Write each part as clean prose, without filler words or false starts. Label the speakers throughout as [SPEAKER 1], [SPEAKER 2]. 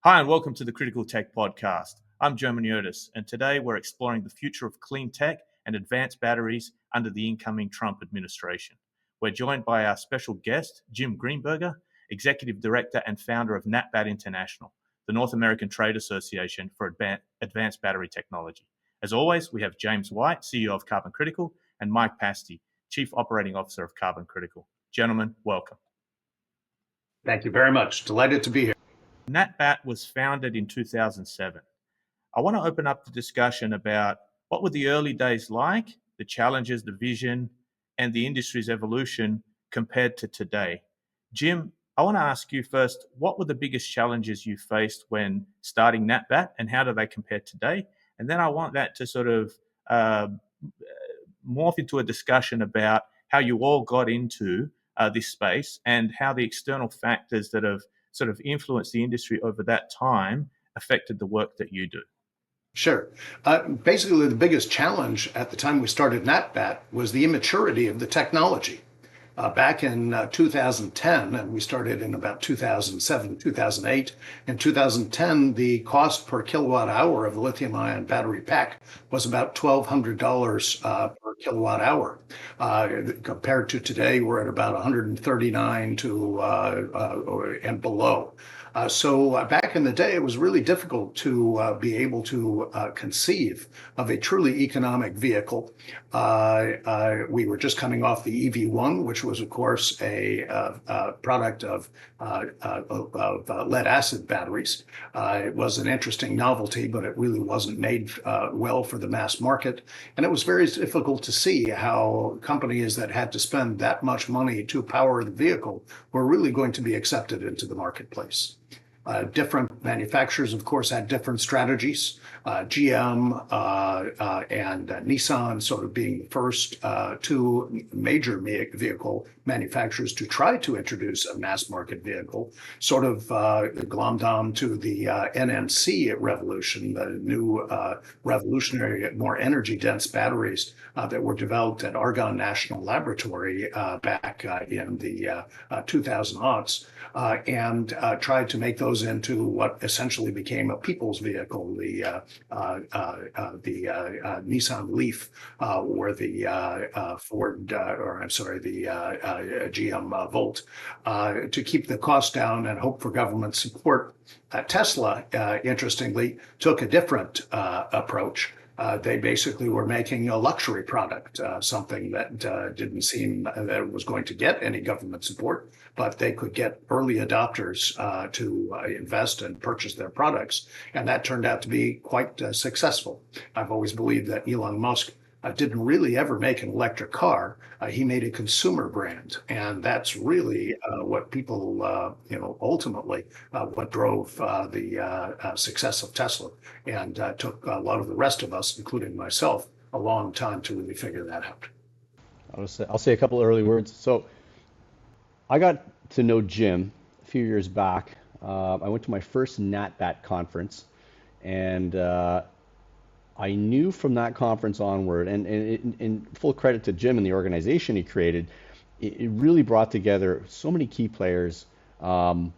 [SPEAKER 1] Hi, and welcome to the Critical Tech Podcast. I'm Joe Maniotis, and today we're exploring the future of clean tech and advanced batteries under the incoming Trump administration. We're joined by our special guest, Jim Greenberger, Executive Director and founder of NAATBatt International, the North American Trade Association for Advanced Battery Technology. As always, we have James White, CEO of Carbon Critical, and Mike Pasty, Chief Operating Officer of Carbon Critical. Gentlemen, welcome.
[SPEAKER 2] Thank you very much. Delighted to be here.
[SPEAKER 1] NAATBatt was founded in 2007. I want to open up the discussion about what were the early days like, the challenges, the vision, and the industry's evolution compared to today. Jim, I want to ask you first, what were the biggest challenges you faced when starting NAATBatt, and how do they compare today? And then I want that to sort of morph into a discussion about how you all got into this space and how the external factors that have sort of influenced the industry over that time affected the work that you do.
[SPEAKER 2] Sure. Basically, the biggest challenge at the time we started NAATBatt was the immaturity of the technology. Back in 2010, and we started in about 2007, 2008. In 2010, the cost per kilowatt hour of the lithium-ion battery pack was about $1,200 per kilowatt hour. Compared to today, we're at about 139 and below. So back in the day, it was really difficult to be able to conceive of a truly economic vehicle. We were just coming off the EV1, which was, of course, a product of lead acid batteries. It was an interesting novelty, but it really wasn't made well for the mass market. And it was very difficult to see how companies that had to spend that much money to power the vehicle were really going to be accepted into the marketplace. Different manufacturers, of course, had different strategies. GM and Nissan sort of being the first two major vehicle manufacturers to try to introduce a mass market vehicle, sort of glommed on to the NMC revolution, the new revolutionary, more energy dense batteries that were developed at Argonne National Laboratory back in the 2000s, and tried to make those into what essentially became a people's vehicle, the Nissan Leaf, or the the GM Volt, to keep the cost down and hope for government support. Tesla, interestingly, took a different approach. They basically were making a luxury product, something that didn't seem that it was going to get any government support, but they could get early adopters to invest and purchase their products. And that turned out to be quite successful. I've always believed that Elon Musk didn't really ever make an electric car. He made a consumer brand. And that's really what people, ultimately what drove the success of Tesla, and took a lot of the rest of us, including myself, a long time to really figure that out.
[SPEAKER 3] I'll say a couple of early words. So I got to know Jim a few years back. I went to my first NAATBatt conference, and I knew from that conference onward, and in full credit to Jim and the organization he created, it really brought together so many key players, and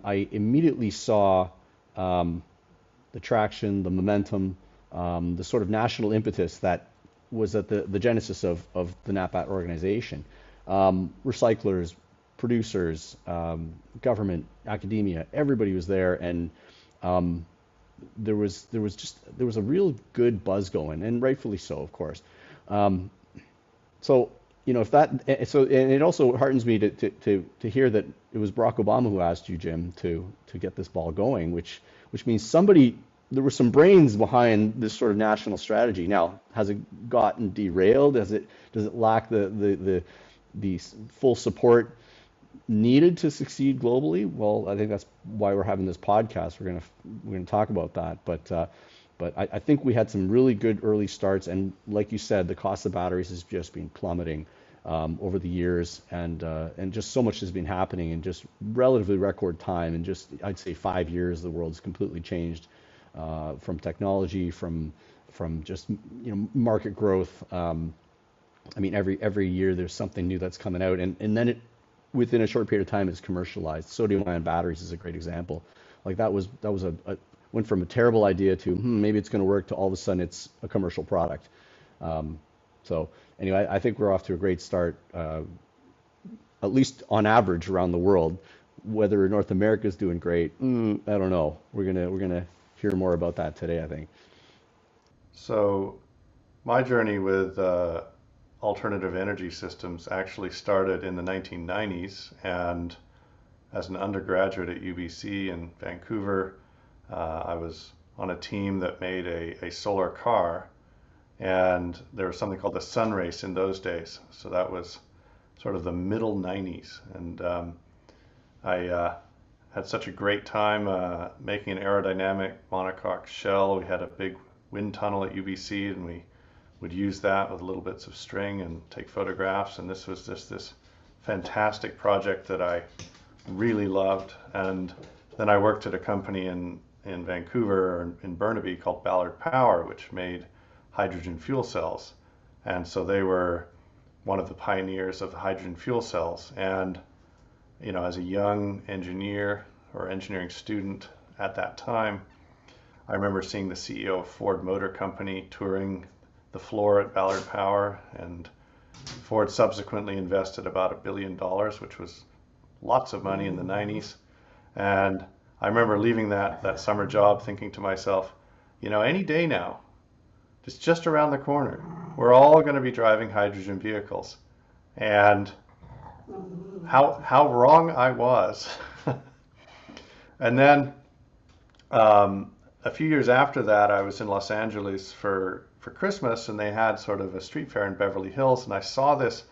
[SPEAKER 3] I immediately saw the traction, the momentum, the sort of national impetus that was at the genesis of the NAATBatt organization. Recyclers, producers, government, academia, everybody was there, and there was a real good buzz going, and rightfully so, of course. So and it also heartens me to hear that it was Barack Obama who asked you, Jim, to get this ball going, which means there were some brains behind this sort of national strategy. Now, has it gotten derailed? Does it lack the full support needed to succeed globally? Well, I think that's why we're having this podcast. We're gonna talk about that. But I think we had some really good early starts, and like you said, the cost of batteries has just been plummeting over the years, and just so much has been happening in just relatively record time. In just, I'd say, 5 years, the world's completely changed, from technology, from just market growth. I mean, every year there's something new that's coming out, and then within a short period of time, it's commercialized. Sodium-ion batteries is a great example Like that was went from a terrible idea to maybe it's going to work to all of a sudden it's a commercial product. So anyway, I think we're off to a great start, at least on average around the world. Whether North America is doing great, I don't know. We're gonna hear more about that today, I think.
[SPEAKER 4] So my journey with alternative energy systems actually started in the 1990s, and as an undergraduate at UBC in Vancouver, I was on a team that made a solar car, and there was something called the Sun Race in those days. So that was sort of the middle 90s, and I had such a great time making an aerodynamic monocoque shell. We had a big wind tunnel at UBC, and we would use that with little bits of string and take photographs. And this was just this fantastic project that I really loved. And then I worked at a company in Vancouver, in Burnaby, called Ballard Power, which made hydrogen fuel cells. And so they were one of the pioneers of the hydrogen fuel cells. And as a young engineer or engineering student at that time, I remember seeing the CEO of Ford Motor Company touring the floor at Ballard Power, and Ford subsequently invested about $1 billion, which was lots of money in the 90s. And I remember leaving that summer job thinking to myself, any day now, it's just around the corner. We're all going to be driving hydrogen vehicles. And how wrong I was. And then a few years after that, I was in Los Angeles for Christmas, and they had sort of a street fair in Beverly Hills, and I saw this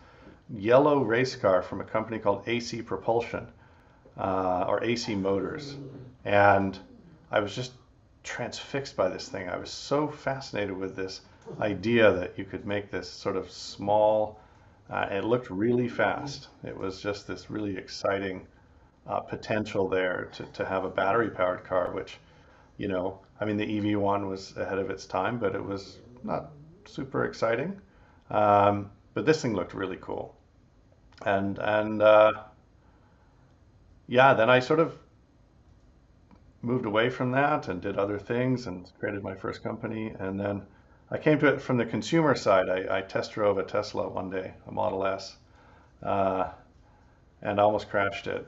[SPEAKER 4] yellow race car from a company called AC Propulsion, or AC Motors. And I was just transfixed by this thing. I was so fascinated with this idea that you could make this sort of small, it looked really fast. It was just this really exciting potential there to have a battery powered car, which, the EV1 was ahead of its time, but it was not super exciting. But this thing looked really cool. And then I sort of moved away from that and did other things and created my first company. And then I came to it from the consumer side. I test drove a Tesla one day, a Model S, and almost crashed it.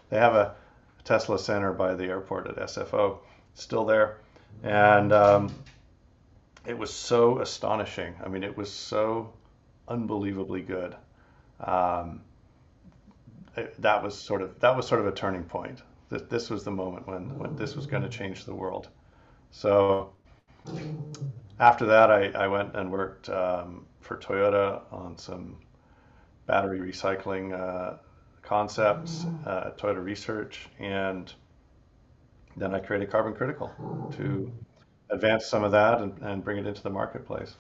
[SPEAKER 4] They have a Tesla center by the airport at SFO, still there. And it was so astonishing. It was so unbelievably good. That was sort of a turning point. This was the moment when this was going to change the world. So after that, I went and worked for Toyota on some battery recycling concepts at Toyota Research, and then I created Carbon Critical to advance some of that and bring it into the marketplace.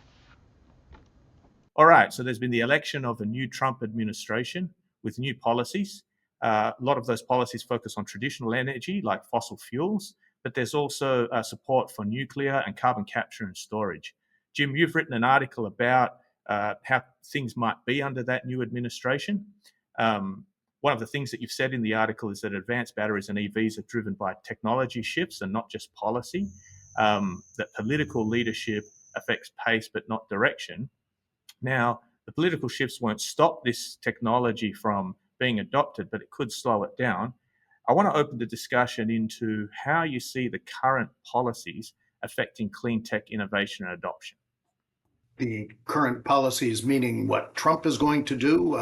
[SPEAKER 1] All right, so there's been the election of a new Trump administration with new policies. A lot of those policies focus on traditional energy like fossil fuels, but there's also support for nuclear and carbon capture and storage. Jim, you've written an article about how things might be under that new administration. One of the things that you've said in the article is that advanced batteries and EVs are driven by technology shifts and not just policy, that political leadership affects pace but not direction. Now, the political shifts won't stop this technology from being adopted, but it could slow it down. I want to open the discussion into how you see the current policies affecting clean tech innovation and adoption.
[SPEAKER 2] The current policies, meaning what Trump is going to do,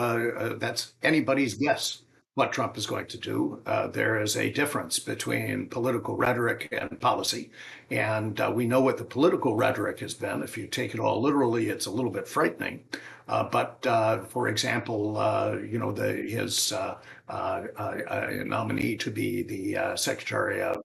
[SPEAKER 2] that's anybody's guess what Trump is going to do. There is a difference between political rhetoric and policy. And we know what the political rhetoric has been. If you take it all literally, it's a little bit frightening. But for example, his nominee to be the Secretary of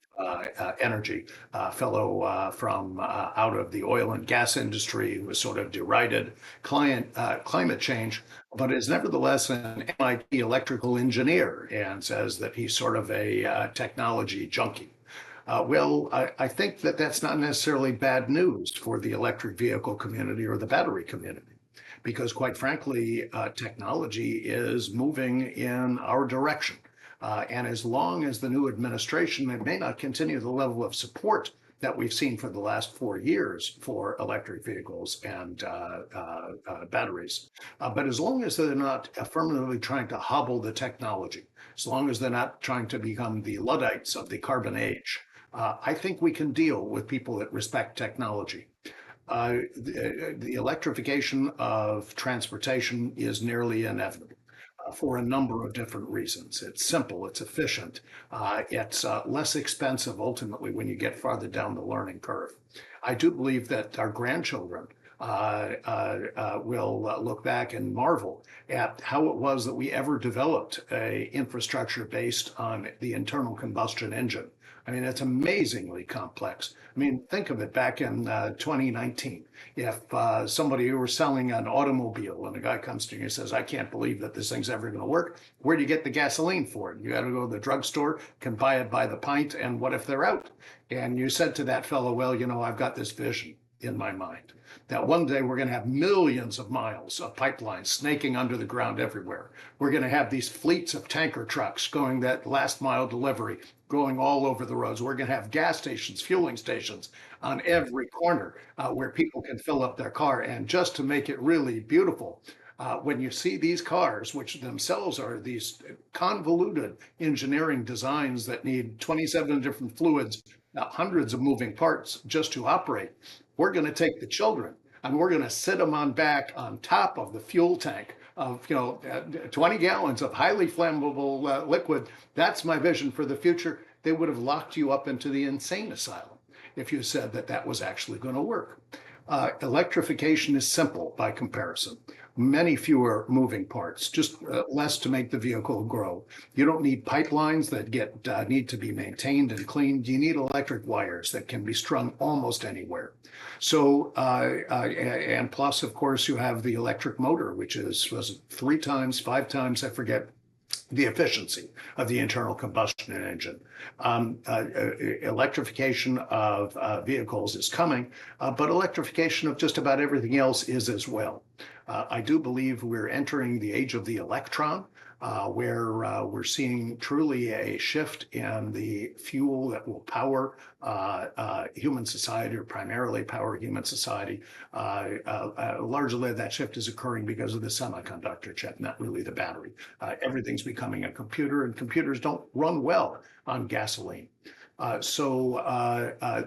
[SPEAKER 2] Energy, a fellow from out of the oil and gas industry who was sort of derided climate change, but is nevertheless an MIT electrical engineer and says that he's sort of a technology junkie. I think that that's not necessarily bad news for the electric vehicle community or the battery community, because quite frankly, technology is moving in our direction. And as long as the new administration may not continue the level of support that we've seen for the last 4 years for electric vehicles and batteries. But as long as they're not affirmatively trying to hobble the technology, as long as they're not trying to become the Luddites of the carbon age, I think we can deal with people that respect technology. The electrification of transportation is nearly inevitable for a number of different reasons. It's simple, it's efficient, it's less expensive ultimately when you get farther down the learning curve. I do believe that our grandchildren will look back and marvel at how it was that we ever developed a infrastructure based on the internal combustion engine. I mean, it's amazingly complex. I mean, think of it back in 2019. If somebody were selling an automobile and a guy comes to you and says, I can't believe that this thing's ever going to work, where do you get the gasoline for it? You got to go to the drugstore, can buy it by the pint, and what if they're out? And you said to that fellow, well, you know, I've got this vision in my mind that one day we're going to have millions of miles of pipelines snaking under the ground everywhere. We're going to have these fleets of tanker trucks going that last mile delivery, going all over the roads. We're going to have gas stations, fueling stations on every corner where people can fill up their car. And just to make it really beautiful, when you see these cars, which themselves are these convoluted engineering designs that need 27 different fluids, hundreds of moving parts just to operate, we're going to take the children and we're going to sit them on back on top of the fuel tank of 20 gallons of highly flammable liquid. That's my vision for the future. They would have locked you up into the insane asylum if you said that that was actually going to work. Electrification is simple by comparison. Many fewer moving parts, just less to make the vehicle grow. You don't need pipelines that need to be maintained and cleaned. You need electric wires that can be strung almost anywhere. So, and plus, of course, you have the electric motor, which was it 3 times, 5 times, I forget, the efficiency of the internal combustion engine. Electrification of vehicles is coming, but electrification of just about everything else is as well. I do believe we're entering the age of the electron, where we're seeing truly a shift in the fuel that will power human society, or primarily power human society. Largely that shift is occurring because of the semiconductor chip, not really the battery. Everything's becoming a computer, and computers don't run well on gasoline. So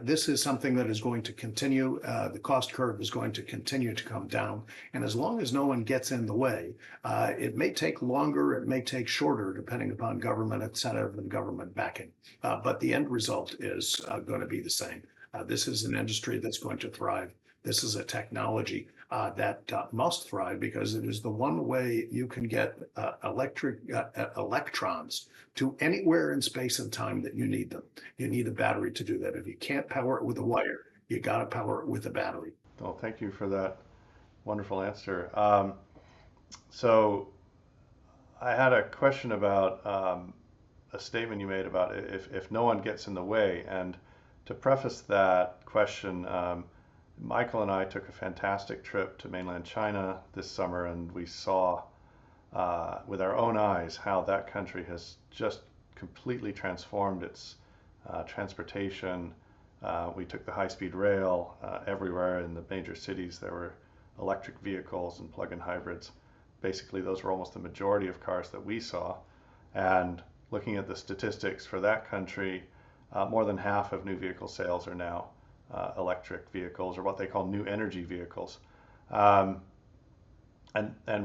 [SPEAKER 2] this is something that is going to continue. The cost curve is going to continue to come down. And as long as no one gets in the way, it may take longer, it may take shorter, depending upon government incentive and government backing. But the end result is going to be the same. This is an industry that's going to thrive. This is a technology that must thrive because it is the one way you can get electrons to anywhere in space and time that you need them. You need a battery to do that. If you can't power it with a wire, you got to power it with a battery.
[SPEAKER 4] Well, thank you for that wonderful answer. So I had a question about a statement you made about if no one gets in the way. And to preface that question, Michael and I took a fantastic trip to mainland China this summer, and we saw with our own eyes how that country has just completely transformed its transportation. We took the high-speed rail everywhere in the major cities. There were electric vehicles and plug-in hybrids. Basically, those were almost the majority of cars that we saw. And looking at the statistics for that country, more than half of new vehicle sales are now electric vehicles, or what they call new energy vehicles. And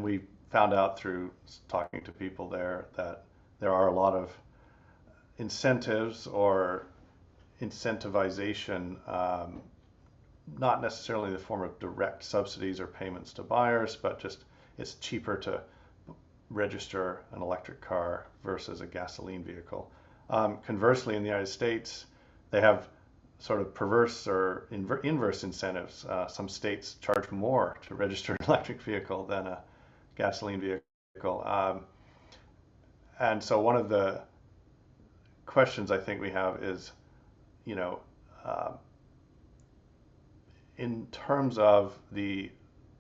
[SPEAKER 4] we found out through talking to people there that there are a lot of incentives or incentivization, not necessarily in the form of direct subsidies or payments to buyers, but just it's cheaper to register an electric car versus a gasoline vehicle. Conversely, in the United States, they have sort of perverse or inverse incentives. Some states charge more to register an electric vehicle than a gasoline vehicle. And so one of the questions I think we have is, in terms of the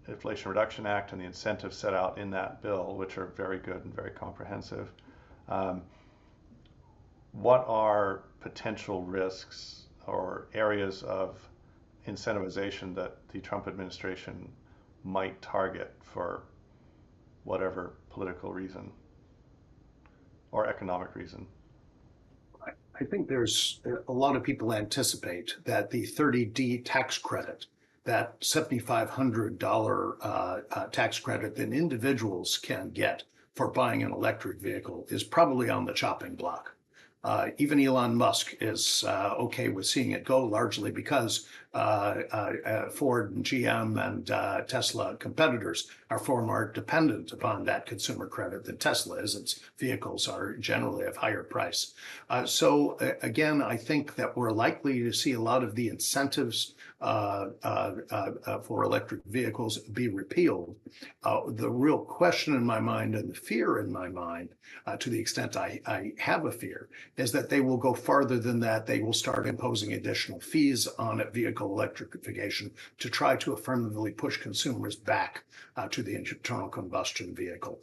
[SPEAKER 4] Inflation Reduction Act and the incentives set out in that bill, which are very good and very comprehensive, what are potential risks or areas of incentivization that the Trump administration might target for whatever political reason or economic reason?
[SPEAKER 2] I think there's a lot of people anticipate that the 30D tax credit, that $7,500 tax credit that individuals can get for buying an electric vehicle, is probably on the chopping block. Even Elon Musk is okay with seeing it go, largely because Ford and GM and Tesla competitors are far more dependent upon that consumer credit than Tesla is. Its vehicles are generally of higher price. So again, I think that we're likely to see a lot of the incentives for electric vehicles be repealed. The real question in my mind and the fear in my mind, to the extent I have a fear, is that they will go farther than that. They will start imposing additional fees on vehicle electrification to try to affirmatively push consumers back to the internal combustion vehicle.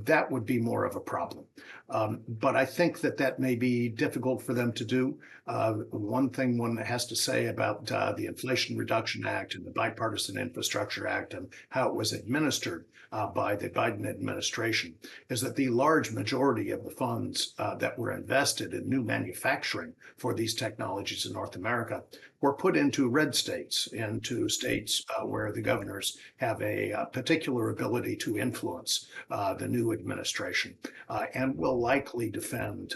[SPEAKER 2] That would be more of a problem. But I think that may be difficult for them to do. One thing one has to say about the Inflation Reduction Act and the Bipartisan Infrastructure Act and how it was administered by the Biden administration is that the large majority of the funds that were invested in new manufacturing for these technologies in North America were put into red states, into states where the governors have a particular ability to influence the new administration and will likely defend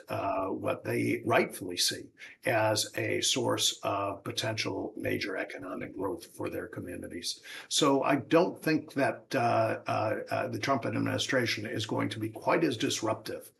[SPEAKER 2] what they rightfully see as a source of potential major economic growth for their communities. So I don't think that the Trump administration is going to be quite as disruptive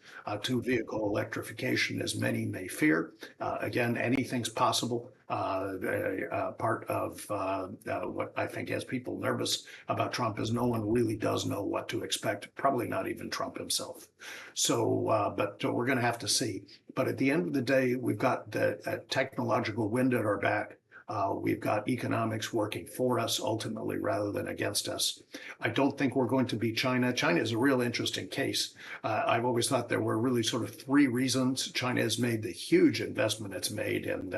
[SPEAKER 2] to vehicle electrification as many may fear. Again, anything's possible. Part of what I think has people nervous about Trump is no one really does know what to expect, probably not even Trump himself. So, but we're going to have to see. But at the end of the day, we've got the technological wind at our back. We've got economics working for us ultimately rather than against us. I don't think we're going to be China. China is a real interesting case. I've always thought there were really sort of three reasons China has made the huge investment it's made in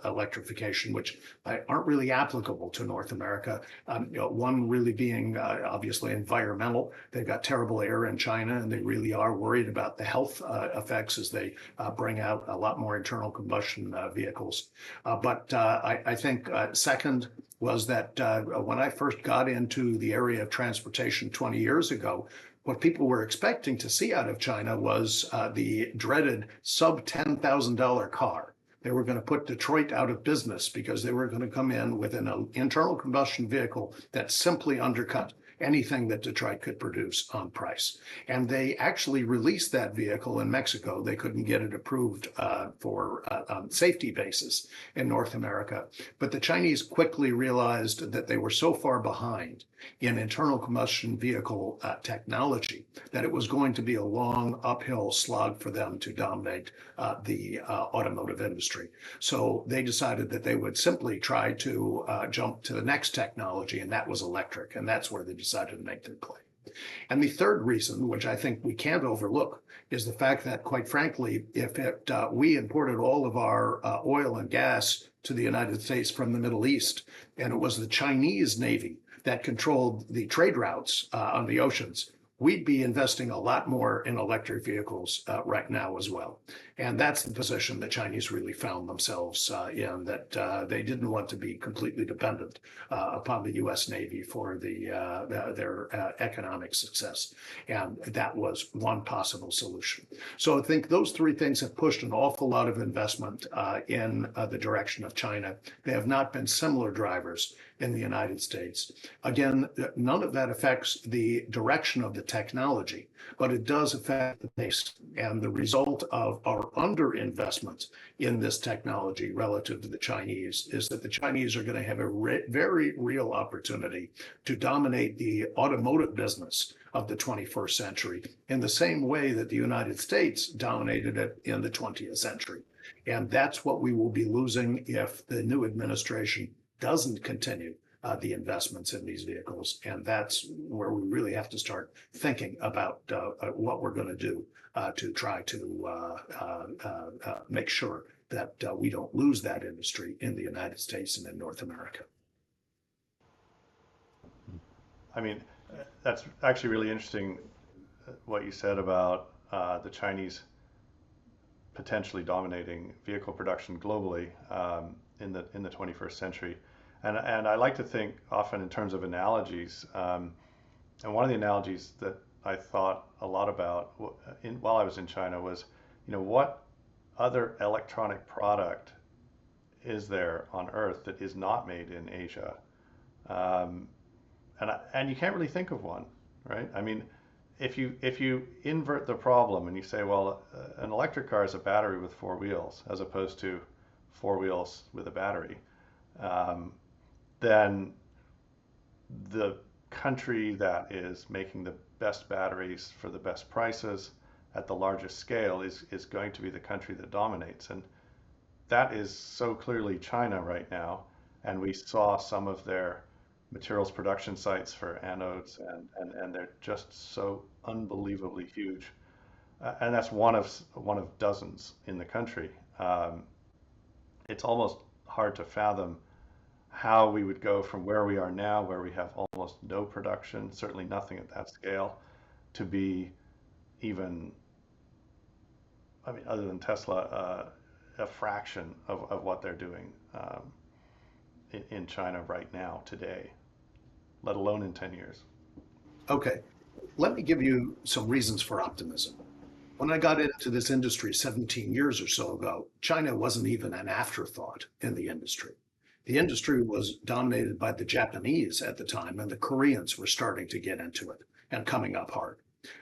[SPEAKER 2] electrification, which aren't really applicable to North America. One really being obviously environmental. They've got terrible air in China, and they really are worried about the health effects as they bring out a lot more internal combustion vehicles. But I think second was that when I first got into the area of transportation 20 years ago, what people were expecting to see out of China was the dreaded sub $10,000 car. They were going to put Detroit out of business because they were going to come in with an internal combustion vehicle that simply undercut anything that Detroit could produce on price. And they actually released that vehicle in Mexico. They couldn't get it approved for safety basis in North America. But the Chinese quickly realized that they were so far behind in internal combustion vehicle technology that it was going to be a long uphill slog for them to dominate the automotive industry. So they decided that they would simply try to jump to the next technology, and that was electric. And that's where they decided to make their play. And the third reason, which I think we can't overlook, is the fact that, quite frankly, if we imported all of our oil and gas to the United States from the Middle East, and it was the Chinese Navy that controlled the trade routes on the oceans, we'd be investing a lot more in electric vehicles right now as well. And that's the position the Chinese really found themselves in, that they didn't want to be completely dependent upon the U.S. Navy for their economic success. And that was one possible solution. So I think those three things have pushed an awful lot of investment in the direction of China. They have not been similar drivers in the United States. Again, none of that affects the direction of the technology, but it does affect the pace. And the result of our underinvestment in this technology relative to the Chinese is that the Chinese are going to have a very real opportunity to dominate the automotive business of the 21st century in the same way that the United States dominated it in the 20th century. And that's what we will be losing if the new administration doesn't continue the investments in these vehicles. And that's where we really have to start thinking about what we're going to do to try to make sure that we don't lose that industry in the United States and in North America.
[SPEAKER 4] I mean, that's actually really interesting what you said about the Chinese potentially dominating vehicle production globally in the 21st century. And I like to think often in terms of analogies. And one of the analogies that I thought a lot about while I was in China was, what other electronic product is there on Earth that is not made in Asia? And you can't really think of one, right? I mean, if you invert the problem and you say, well, an electric car is a battery with four wheels as opposed to four wheels with a battery, then the country that is making the best batteries for the best prices at the largest scale is going to be the country that dominates. And that is so clearly China right now. And we saw some of their materials production sites for anodes, and they're just so unbelievably huge. And that's one of dozens in the country. It's almost hard to fathom how we would go from where we are now, where we have almost no production, certainly nothing at that scale, to be even, I mean, other than Tesla, a fraction of what they're doing in China right now, today, let alone in 10 years.
[SPEAKER 2] Okay, let me give you some reasons for optimism. When I got into this industry 17 years or so ago, China wasn't even an afterthought in the industry. The industry was dominated by the Japanese at the time, and the Koreans were starting to get into it and coming up hard.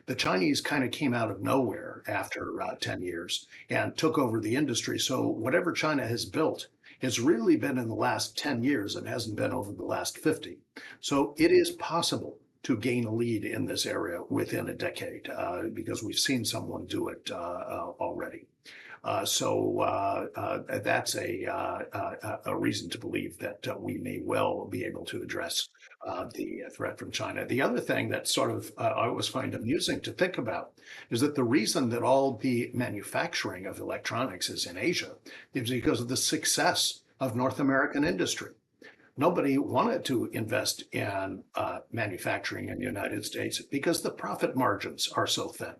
[SPEAKER 2] The Chinese kind of came out of nowhere after 10 years and took over the industry. So whatever China has built has really been in the last 10 years and hasn't been over the last 50. So it is possible to gain a lead in this area within a decade because we've seen someone do it already. So that's a reason to believe that we may well be able to address the threat from China. The other thing that sort of I always find amusing to think about is that the reason that all the manufacturing of electronics is in Asia is because of the success of North American industry. Nobody wanted to invest in manufacturing in the United States because the profit margins are so thin.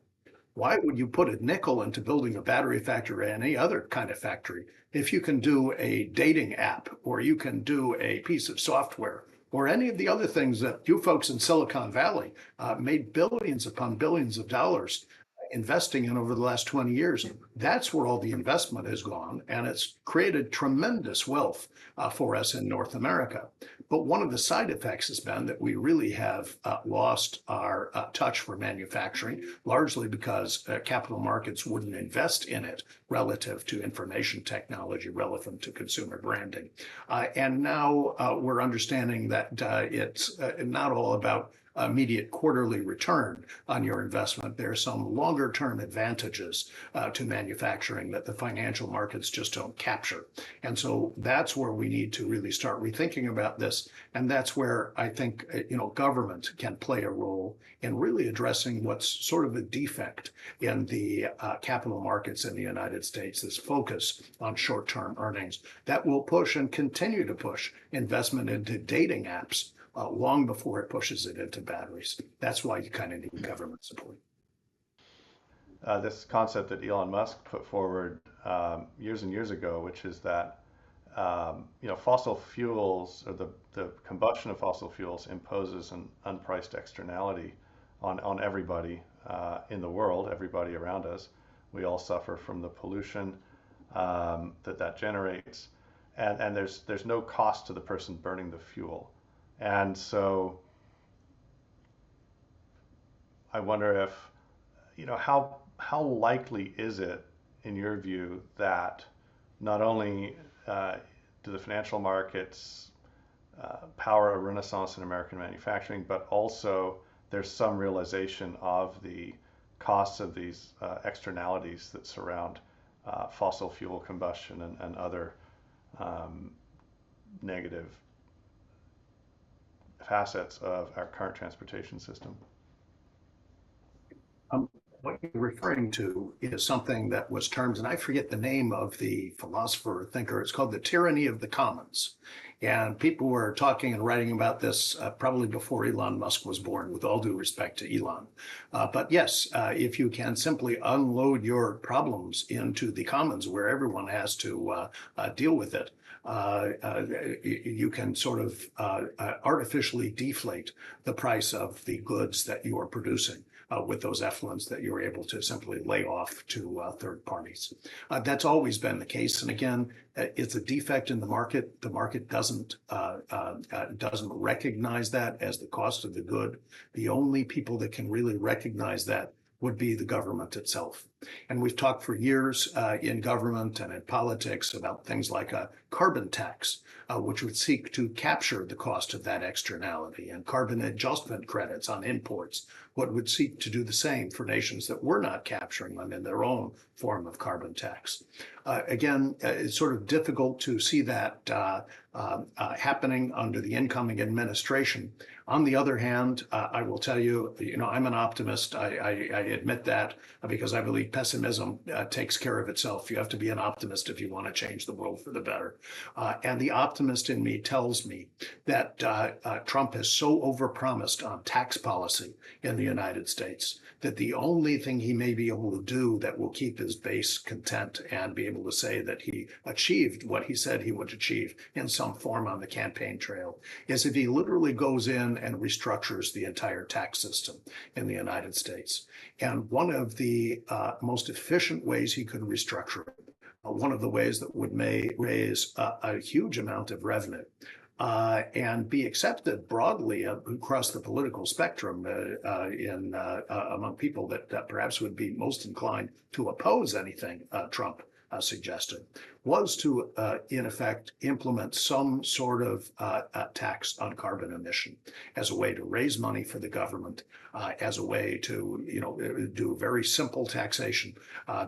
[SPEAKER 2] Why would you put a nickel into building a battery factory or any other kind of factory if you can do a dating app or you can do a piece of software or any of the other things that you folks in Silicon Valley made billions upon billions of dollars investing in over the last 20 years? That's where all the investment has gone, and it's created tremendous wealth for us in North America. But one of the side effects has been that we really have lost our touch for manufacturing, largely because capital markets wouldn't invest in it relative to information technology, relevant to consumer branding. And now we're understanding that it's not all about immediate quarterly return on your investment. There are some longer term advantages to manufacturing that the financial markets just don't capture. And so that's where we need to really start rethinking about this. And that's where I think government can play a role in really addressing what's sort of a defect in the capital markets in the United States, this focus on short-term earnings that will push and continue to push investment into dating apps long before it pushes it into batteries. That's why you kind of need government support.
[SPEAKER 4] This concept that Elon Musk put forward years and years ago, which is that fossil fuels, or the combustion of fossil fuels, imposes an unpriced externality on everybody in the world, everybody around us. We all suffer from the pollution that generates, and there's no cost to the person burning the fuel. And so I wonder if, how likely is it, in your view, that not only do the financial markets power a renaissance in American manufacturing, but also there's some realization of the costs of these externalities that surround fossil fuel combustion and other negative facets of our current transportation system.
[SPEAKER 2] What you're referring to is something that was termed, and I forget the name of the philosopher or thinker, it's called the tyranny of the commons. And people were talking and writing about this probably before Elon Musk was born, with all due respect to Elon. But yes, if you can simply unload your problems into the commons where everyone has to deal with it, you can sort of artificially deflate the price of the goods that you are producing. With those effluents that you're able to simply lay off to third parties. That's always been the case. And again, it's a defect in the market. The market doesn't recognize that as the cost of the good. The only people that can really recognize that would be the government itself. And we've talked for years in government and in politics about things like a carbon tax, which would seek to capture the cost of that externality, and carbon adjustment credits on imports, what would seek to do the same for nations that were not capturing them in their own form of carbon tax. Again, it's sort of difficult to see that happening under the incoming administration. On the other hand, I will tell you, I'm an optimist. I admit that because I believe pessimism takes care of itself. You have to be an optimist if you want to change the world for the better. And the optimist in me tells me that Trump has so overpromised on tax policy in the United States that the only thing he may be able to do that will keep his base content and be able to say that he achieved what he said he would achieve in some form on the campaign trail is if he literally goes in and restructures the entire tax system in the United States. And one of the most efficient ways he could restructure it, one of the ways that would raise a huge amount of revenue, and be accepted broadly across the political spectrum among people that perhaps would be most inclined to oppose anything Trump suggested, was to, in effect, implement some sort of tax on carbon emission as a way to raise money for the government, as a way to, do very simple taxation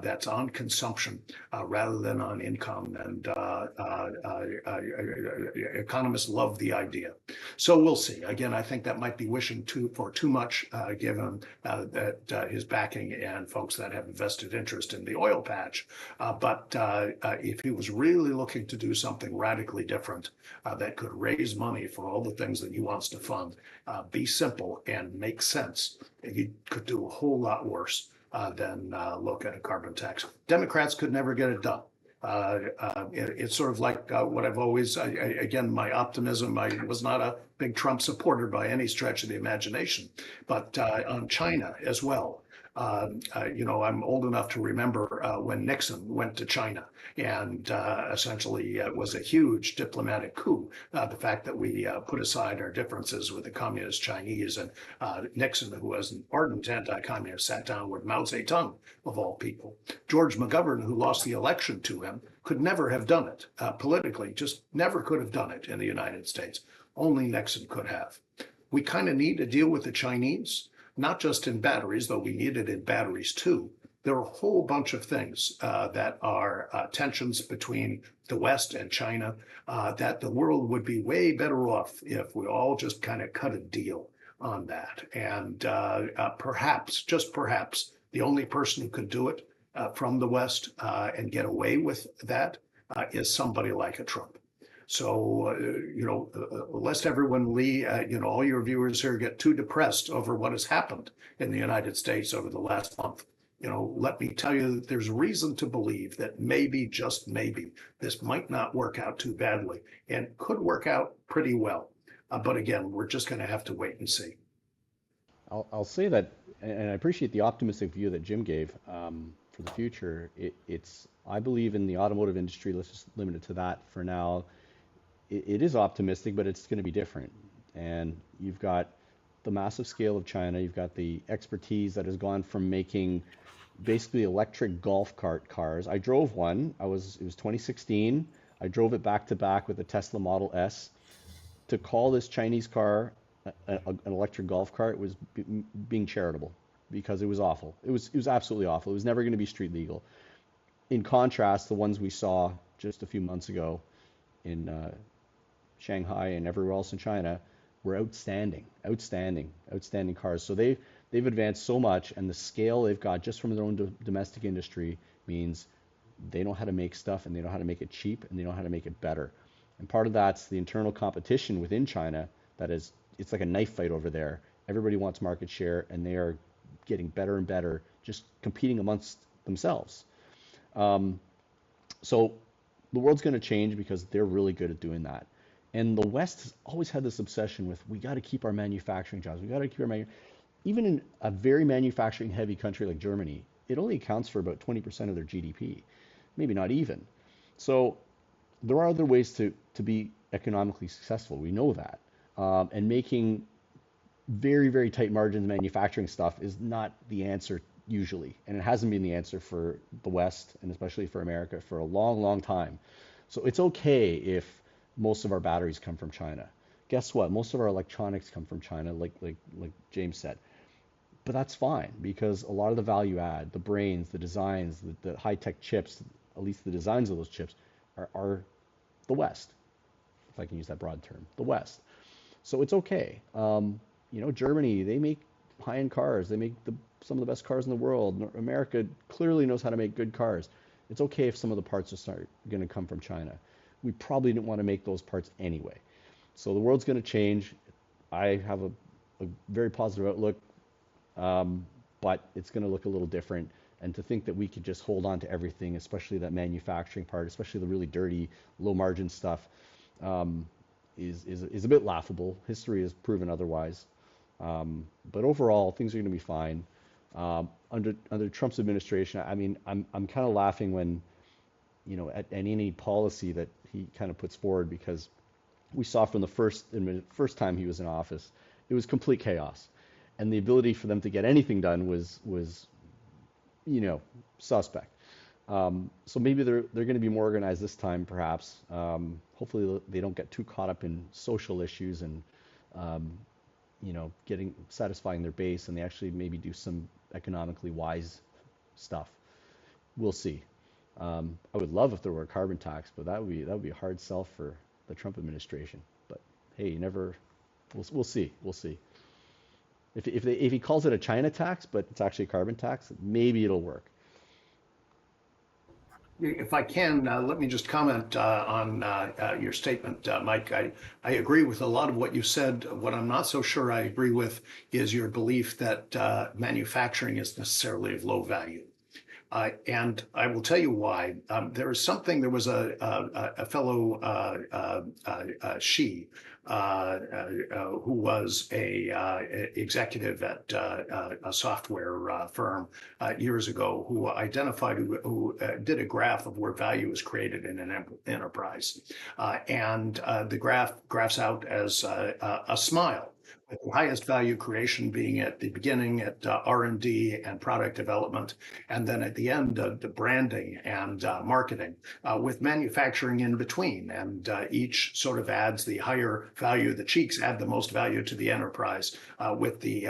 [SPEAKER 2] that's on consumption rather than on income. And economists love the idea. So we'll see. Again, I think that might be wishing for too much, given that his backing and folks that have a vested interest in the oil patch. But if he was really looking to do something radically different that could raise money for all the things that he wants to fund, be simple and make sense, he could do a whole lot worse than look at a carbon tax. Democrats could never get it done. It's sort of like what I've always, again, my optimism, I was not a big Trump supporter by any stretch of the imagination, but on China as well. I'm old enough to remember when Nixon went to China, and essentially it was a huge diplomatic coup. The fact that we put aside our differences with the communist Chinese, and Nixon, who was an ardent anti-communist, sat down with Mao Zedong, of all people. George McGovern, who lost the election to him, could never have done it politically, just never could have done it in the United States. Only Nixon could have. We kind of need to deal with the Chinese, not just in batteries, though we need it in batteries too. There are a whole bunch of things that are tensions between the West and China that the world would be way better off if we all just kind of cut a deal on that. And perhaps, just perhaps, the only person who could do it from the West and get away with that is somebody like a Trump. So, lest everyone, Lee, all your viewers here get too depressed over what has happened in the United States over the last month. Let me tell you that there's reason to believe that maybe, just maybe, this might not work out too badly and could work out pretty well. But again, we're just going to have to wait and see.
[SPEAKER 3] I'll say that, and I appreciate the optimistic view that Jim gave for the future. I believe in the automotive industry, let's just limit it to that for now. It is optimistic, but it's going to be different. And you've got the massive scale of China. You've got the expertise that has gone from making basically electric golf cart cars. I drove one. It was 2016. I drove it back to back with the Tesla Model S. To call this Chinese car an electric golf cart was being charitable, because it was awful. It was absolutely awful. It was never going to be street legal. In contrast, the ones we saw just a few months ago in Shanghai and everywhere else in China, were outstanding cars. So they've advanced so much, and the scale they've got just from their own domestic industry means they know how to make stuff, and they know how to make it cheap, and they know how to make it better. And part of that's the internal competition within China. It's like a knife fight over there. Everybody wants market share, and they are getting better and better, just competing amongst themselves. So the world's going to change because they're really good at doing that. And the West has always had this obsession with, we got to keep our manufacturing jobs. We got to keep even in a very manufacturing heavy country like Germany, it only accounts for about 20% of their GDP, maybe not even. So there are other ways to be economically successful. We know that. And making very, very tight margins manufacturing stuff is not the answer usually. And it hasn't been the answer for the West, and especially for America, for a long, long time. So it's okay if most of our batteries come from China. Guess what? Most of our electronics come from China, like James said. But that's fine, because a lot of the value add, the brains, the designs, the high-tech chips, at least the designs of those chips, are the West, if I can use that broad term, the West. So it's okay. Germany, they make high-end cars. They make some of the best cars in the world. America clearly knows how to make good cars. It's okay if some of the parts are going to come from China. We probably didn't want to make those parts anyway. So the world's going to change. I have a very positive outlook, but it's going to look a little different. And to think that we could just hold on to everything, especially that manufacturing part, especially the really dirty, low-margin stuff, is a bit laughable. History has proven otherwise. But overall, things are going to be fine. Under Trump's administration, I mean, I'm kind of laughing when, at any policy that he kind of puts forward, because we saw from the first time he was in office, it was complete chaos, and the ability for them to get anything done was suspect. So maybe they're going to be more organized this time, perhaps. Hopefully they don't get too caught up in social issues and satisfying their base, and they actually maybe do some economically wise stuff. We'll see. I would love if there were a carbon tax, but that would be a hard sell for the Trump administration. But hey, we'll see. We'll see. If he calls it a China tax, but it's actually a carbon tax, maybe it'll work.
[SPEAKER 2] If I can, let me just comment on your statement, Mike. I agree with a lot of what you said. What I'm not so sure I agree with is your belief that manufacturing is necessarily of low value. And I will tell you why. There was a fellow, Xi, who was a executive at a software firm years ago, who did a graph of where value is created in an enterprise. And the graphs out as a smile, with the highest value creation being at the beginning at R&D and product development, and then at the end, the branding and marketing, with manufacturing in between. And each sort of adds the higher value. The cheeks add the most value to the enterprise, with the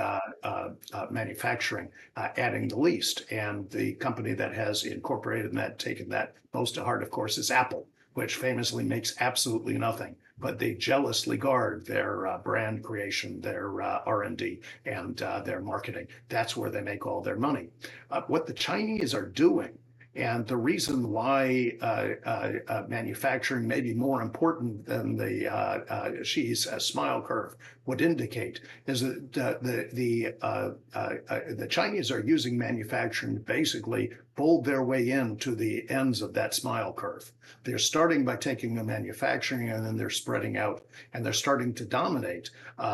[SPEAKER 2] manufacturing adding the least. And the company that has incorporated that, taken that most to heart, of course, is Apple, which famously makes absolutely nothing, but they jealously guard their brand creation, their R&D, and their marketing. That's where they make all their money. What the Chinese are doing, and the reason why manufacturing may be more important than the Xi's smile curve would indicate, is that the Chinese are using manufacturing to basically fold their way into the ends of that smile curve. They're starting by taking the manufacturing, and then they're spreading out, and they're starting to dominate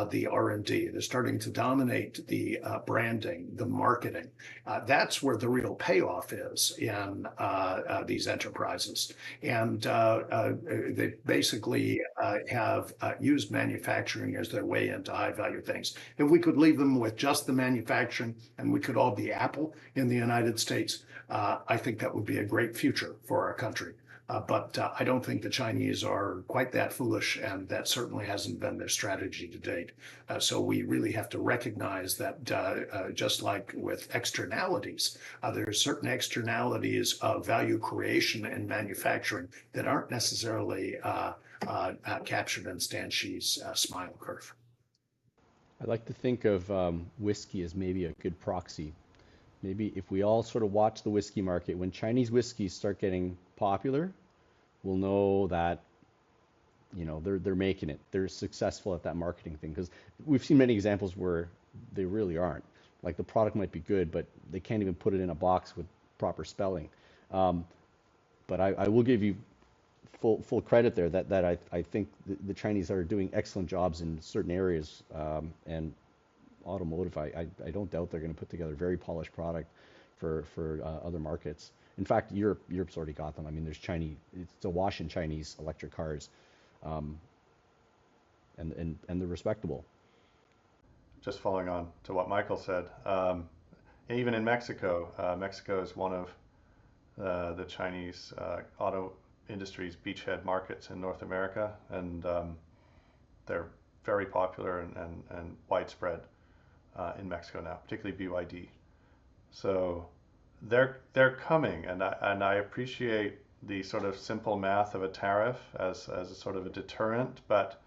[SPEAKER 2] the R&D. They're starting to dominate the branding, the marketing. That's where the real payoff is in these enterprises. And they basically have used manufacturing as their way into high value things. If we could leave them with just the manufacturing, and we could all be Apple in the United States, I think that would be a great future for our country. But I don't think the Chinese are quite that foolish, and that certainly hasn't been their strategy to date. So we really have to recognize that just like with externalities, there are certain externalities of value creation and manufacturing that aren't necessarily captured in Stan Xi's smile curve.
[SPEAKER 3] I like to think of whiskey as maybe a good proxy. Maybe if we all sort of watch the whiskey market, when Chinese whiskeys start getting popular, we'll know that they're making it. They're successful at that marketing thing because we've seen many examples where they really aren't. Like the product might be good, but they can't even put it in a box with proper spelling. Um, but I will give you full credit there that I think the Chinese are doing excellent jobs in certain areas, and automotive, I don't doubt they're going to put together a very polished product for other markets. In fact, Europe's already got them. I mean, there's Chinese, it's awash in Chinese electric cars, um, and they're respectable.
[SPEAKER 4] Just following on to what Michael said, even in Mexico, Mexico is one of the Chinese auto industry's beachhead markets in North America, and they're very popular and widespread in Mexico now, particularly BYD. So they're coming, and I appreciate the sort of simple math of a tariff as a sort of a deterrent, but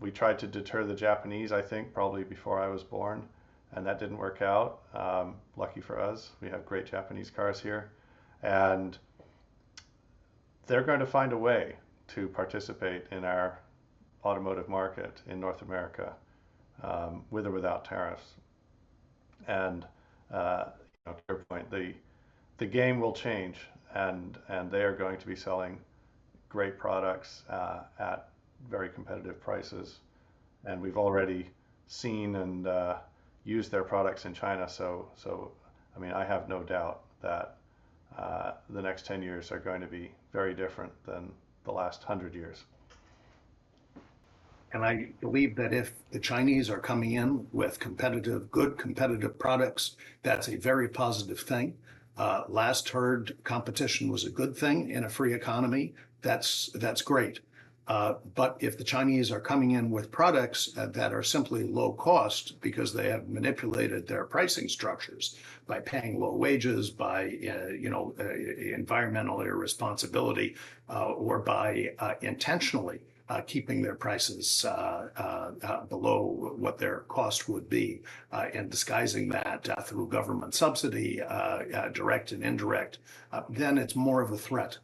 [SPEAKER 4] we tried to deter the Japanese, I think, probably before I was born, and that didn't work out. Lucky for us, we have great Japanese cars here, and they're going to find a way to participate in our automotive market in North America, with or without tariffs. And to your point, the game will change, and they are going to be selling great products at very competitive prices. And we've already seen and used their products in China. So I mean, I have no doubt that the next 10 years are going to be very different than the last 100 years.
[SPEAKER 2] And I believe that if the Chinese are coming in with good competitive products, that's a very positive thing. Last heard competition was a good thing in a free economy. That's great. But if the Chinese are coming in with products that are simply low cost because they have manipulated their pricing structures by paying low wages, by environmental irresponsibility, or by intentionally keeping their prices below what their cost would be, and disguising that through government subsidy, direct and indirect, then it's more of a threat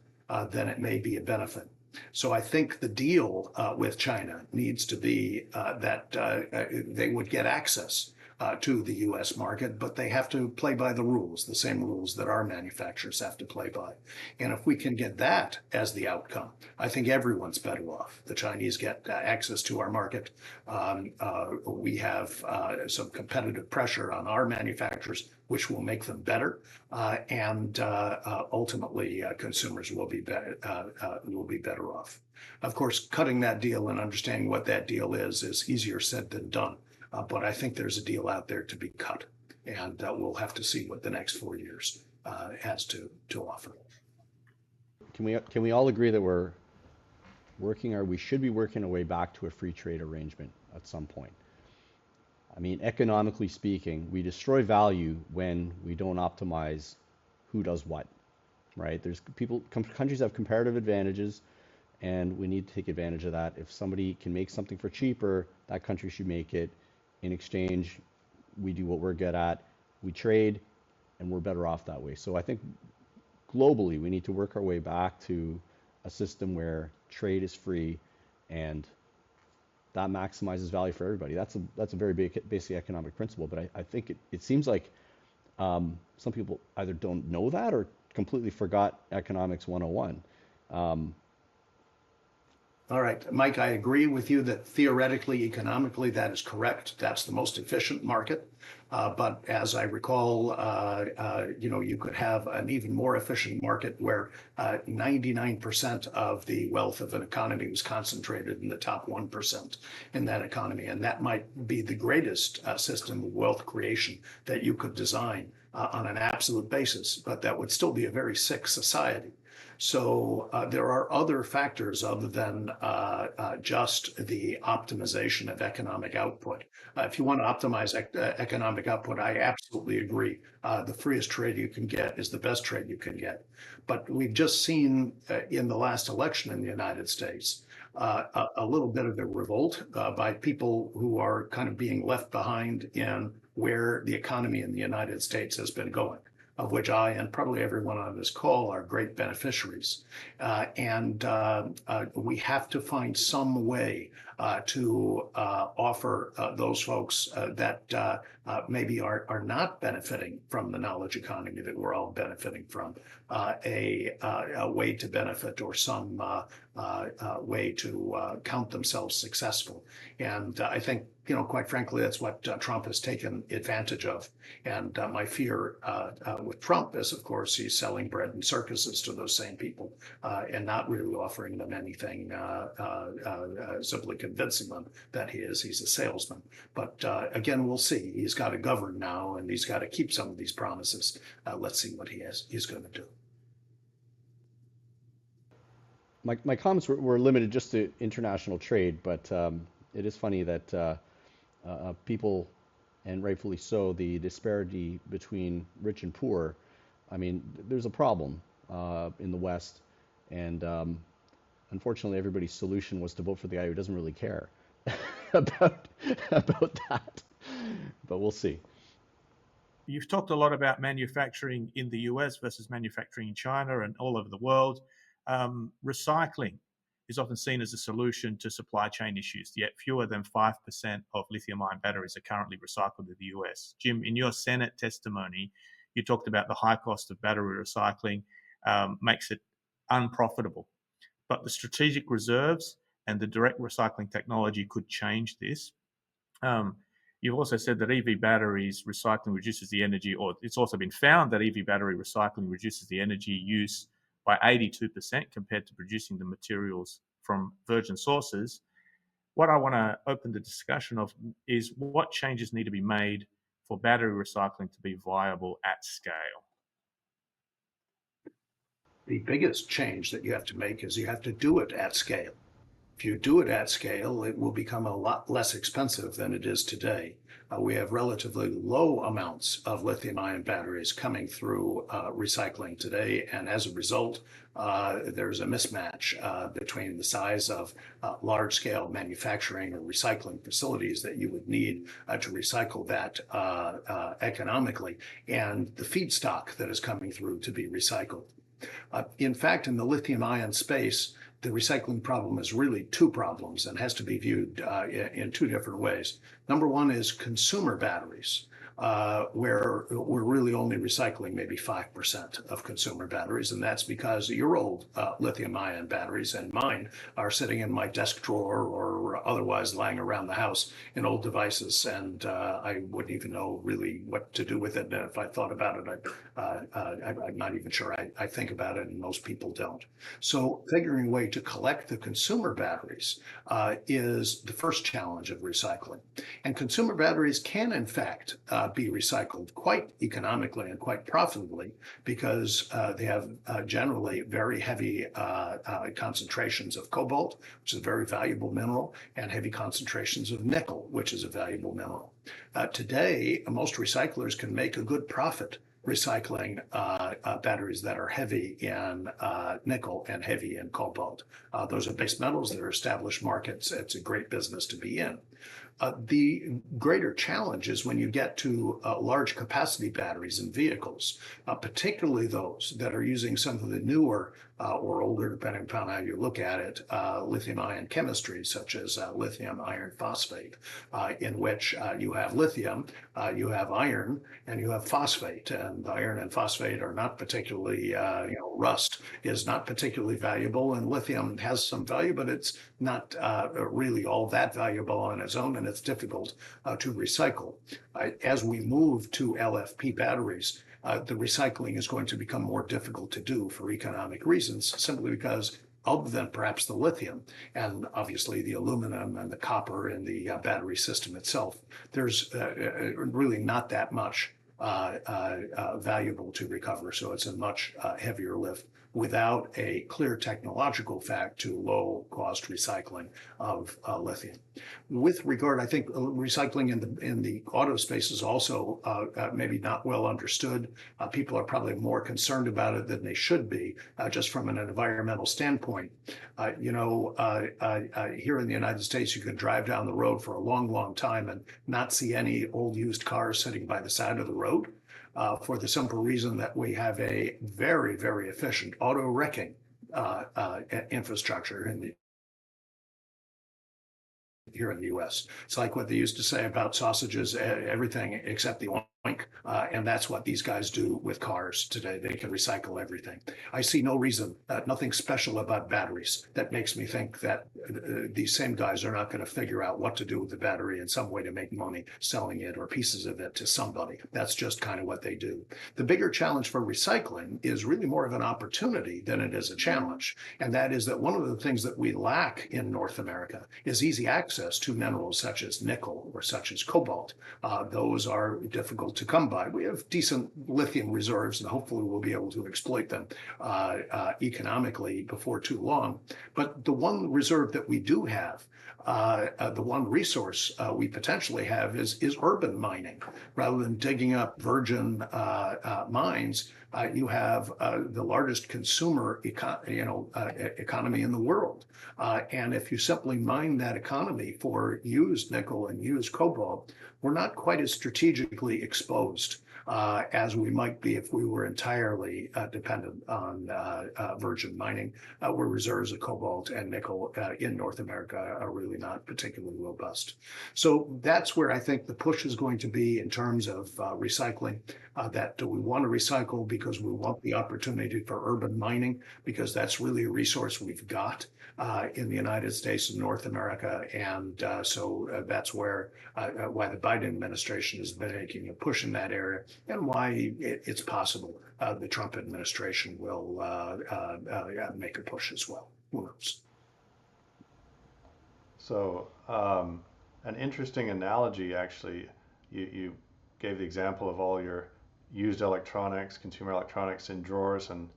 [SPEAKER 2] than it may be a benefit. So I think the deal with China needs to be that they would get access to the U.S. market, but they have to play by the rules, the same rules that our manufacturers have to play by. And if we can get that as the outcome, I think everyone's better off. The Chinese get access to our market. We have some competitive pressure on our manufacturers, which will make them better, and ultimately consumers will be better off. Of course, cutting that deal and understanding what that deal is easier said than done. But I think there's a deal out there to be cut, and we'll have to see what the next 4 years has to offer.
[SPEAKER 3] Can we all agree that we should be working our way back to a free trade arrangement at some point? I mean, economically speaking, we destroy value when we don't optimize who does what, right? Countries have comparative advantages, and we need to take advantage of that. If somebody can make something for cheaper, that country should make it. In exchange, we do what we're good at. We trade, and we're better off that way. So I think globally, we need to work our way back to a system where trade is free, and that maximizes value for everybody. That's a very basic economic principle, but I think it seems like some people either don't know that or completely forgot economics 101.
[SPEAKER 2] All right, Mike, I agree with you that theoretically, economically, that is correct. That's the most efficient market. But as I recall, you could have an even more efficient market where 99% of the wealth of an economy was concentrated in the top 1% in that economy. And that might be the greatest system of wealth creation that you could design on an absolute basis, but that would still be a very sick society. So there are other factors other than just the optimization of economic output. If you want to optimize economic output, I absolutely agree. The freest trade you can get is the best trade you can get. But we've just seen in the last election in the United States a little bit of a revolt by people who are kind of being left behind in where the economy in the United States has been going, of which I and probably everyone on this call are great beneficiaries. And we have to find some way to offer those folks that maybe are not benefiting from the knowledge economy that we're all benefiting from a way to benefit or some way to count themselves successful. And I think, quite frankly, that's what Trump has taken advantage of. And my fear with Trump is, of course, he's selling bread and circuses to those same people and not really offering them anything, simply convincing them that he's a salesman. But again, we'll see. He's got to govern now, and he's got to keep some of these promises. Let's see what he's going to do.
[SPEAKER 3] My comments were limited just to international trade, but it is funny that people, and rightfully so, the disparity between rich and poor. I mean, there's a problem in the West, and unfortunately, everybody's solution was to vote for the guy who doesn't really care about that. But we'll see.
[SPEAKER 1] You've talked a lot about manufacturing in the US versus manufacturing in China and all over the world. Recycling is often seen as a solution to supply chain issues, yet fewer than 5% of lithium-ion batteries are currently recycled in the US. Jim, in your Senate testimony, you talked about the high cost of battery recycling makes it unprofitable. But the strategic reserves and the direct recycling technology could change this. You've also said that EV batteries recycling reduces the energy, or it's also been found that EV battery recycling reduces the energy use by 82% compared to producing the materials from virgin sources. What I want to open the discussion of is what changes need to be made for battery recycling to be viable at scale.
[SPEAKER 2] The biggest change that you have to make is you have to do it at scale. If you do it at scale, it will become a lot less expensive than it is today. We have relatively low amounts of lithium-ion batteries coming through recycling today, and as a result, there's a mismatch between the size of large-scale manufacturing or recycling facilities that you would need to recycle that economically, and the feedstock that is coming through to be recycled. In fact, in the lithium-ion space, the recycling problem is really two problems and has to be viewed in two different ways. Number one is consumer batteries, where we're really only recycling maybe 5% of consumer batteries, and that's because your old lithium-ion batteries and mine are sitting in my desk drawer or otherwise lying around the house in old devices, and I wouldn't even know really what to do with it. And if I thought about it, I'm not even sure I think about it, and most people don't. So figuring a way to collect the consumer batteries is the first challenge of recycling. And consumer batteries can, in fact, be recycled quite economically and quite profitably because they have generally very heavy concentrations of cobalt, which is a very valuable mineral, and heavy concentrations of nickel, which is a valuable mineral. Today, most recyclers can make a good profit recycling batteries that are heavy in nickel and heavy in cobalt. Those are base metals. They're established markets. It's a great business to be in. The greater challenge is when you get to large capacity batteries in vehicles, particularly those that are using some of the newer or older, depending upon how you look at it, lithium-ion chemistry, such as lithium iron phosphate, in which you have lithium, you have iron, and you have phosphate. And iron and phosphate are not particularly, rust is not particularly valuable, and lithium has some value, but it's not really all that valuable on its own, and it's difficult to recycle. As we move to LFP batteries, the recycling is going to become more difficult to do for economic reasons, simply because other than perhaps the lithium and obviously the aluminum and the copper in the battery system itself, there's really not that much valuable to recover. So it's a much heavier lift without a clear technological fact to low cost recycling of lithium. With regard, I think recycling in the auto space is also maybe not well understood. People are probably more concerned about it than they should be, just from an environmental standpoint. Here in the United States, you can drive down the road for a long, long time and not see any old used cars sitting by the side of the road, for the simple reason that we have a very, very efficient auto wrecking infrastructure here in the U.S. It's like what they used to say about sausages, everything except the oink. And that's what these guys do with cars today. They can recycle everything. I see no reason, nothing special about batteries that makes me think that these same guys are not going to figure out what to do with the battery in some way to make money selling it or pieces of it to somebody. That's just kind of what they do. The bigger challenge for recycling is really more of an opportunity than it is a challenge. And that is that one of the things that we lack in North America is easy access to minerals such as nickel or such as cobalt. Those are difficult to come by. We have decent lithium reserves, and hopefully we'll be able to exploit them economically before too long. But the one reserve that we do have, the one resource we potentially have is urban mining. Rather than digging up virgin mines, you have the largest consumer economy in the world. And if you simply mine that economy for used nickel and used cobalt, we're not quite as strategically exposed as we might be if we were entirely dependent on virgin mining, where reserves of cobalt and nickel in North America are really not particularly robust. So that's where I think the push is going to be in terms of recycling. That do we want to recycle because we want the opportunity for urban mining, because that's really a resource we've got in the United States and North America. And so that's where why the Biden administration has been making a push in that area, and why it's possible the Trump administration will make a push as well. Who knows?
[SPEAKER 4] So an interesting analogy, actually, you gave the example of all your used electronics, consumer electronics in drawers, and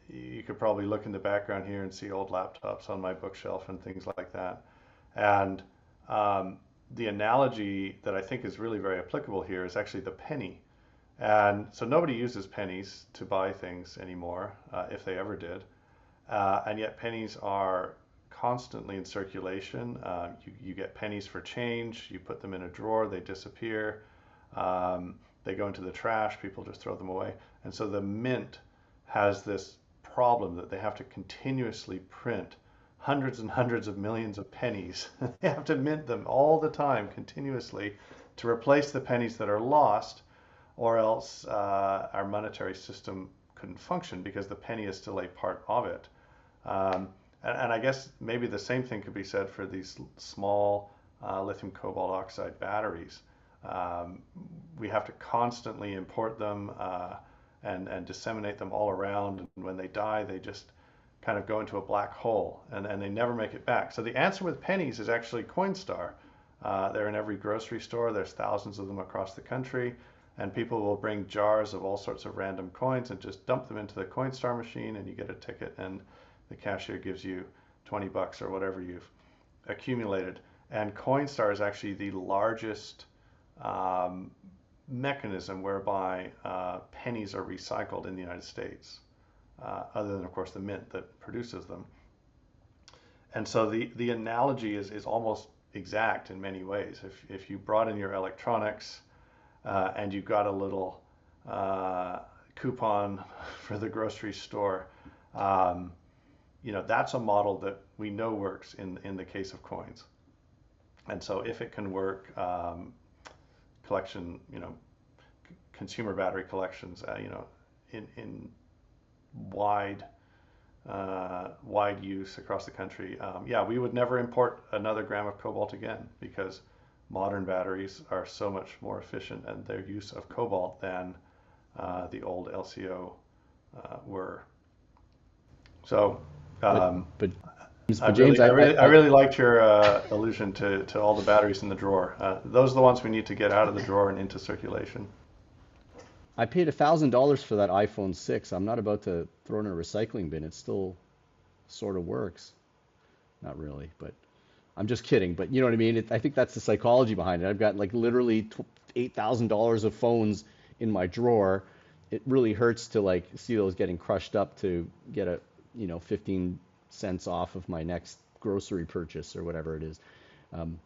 [SPEAKER 4] you could probably look in the background here and see old laptops on my bookshelf and things like that. And the analogy that I think is really very applicable here is actually the penny. And so nobody uses pennies to buy things anymore, if they ever did. And yet pennies are constantly in circulation. You get pennies for change, you put them in a drawer, they disappear. They go into the trash, people just throw them away. And so the mint has this problem that they have to continuously print hundreds and hundreds of millions of pennies. They have to mint them all the time, continuously, to replace the pennies that are lost, or else our monetary system couldn't function because the penny is still a part of it. And I guess maybe the same thing could be said for these small lithium cobalt oxide batteries. We have to constantly import them and disseminate them all around. And when they die, they just kind of go into a black hole, and they never make it back. So the answer with pennies is actually Coinstar. They're in every grocery store. There's thousands of them across the country. And people will bring jars of all sorts of random coins and just dump them into the Coinstar machine, and you get a ticket, and the cashier gives you $20 or whatever you've accumulated. And Coinstar is actually the largest mechanism whereby pennies are recycled in the United States, other than, of course, the mint that produces them. And so the analogy is almost exact in many ways. If you brought in your electronics and you got a little coupon for the grocery store, that's a model that we know works in the case of coins. And so if it can work, collection, consumer battery collections, in wide use across the country, we would never import another gram of cobalt again, because modern batteries are so much more efficient in their use of cobalt than the old LCO were. So,
[SPEAKER 3] but
[SPEAKER 4] I
[SPEAKER 3] James,
[SPEAKER 4] really liked your allusion to all the batteries in the drawer. Those are the ones we need to get out of the drawer and into circulation.
[SPEAKER 3] I paid $1,000 for that iPhone 6. I'm not about to throw it in a recycling bin. It still sort of works. Not really, but I'm just kidding. But you know what I mean? I think that's the psychology behind it. I've got like literally $8,000 of phones in my drawer. It really hurts to like see those getting crushed up to get a, 15 cents off of my next grocery purchase or whatever it is. Um,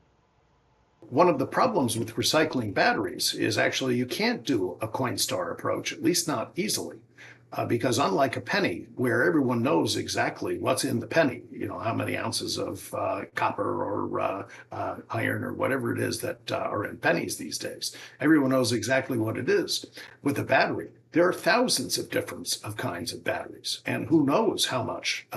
[SPEAKER 2] One of the problems with recycling batteries is actually you can't do a Coinstar approach, at least not easily, because unlike a penny, where everyone knows exactly what's in the penny, how many ounces of copper or iron or whatever it is that are in pennies these days, everyone knows exactly what it is. With a battery, there are thousands of different kinds of batteries, and who knows how much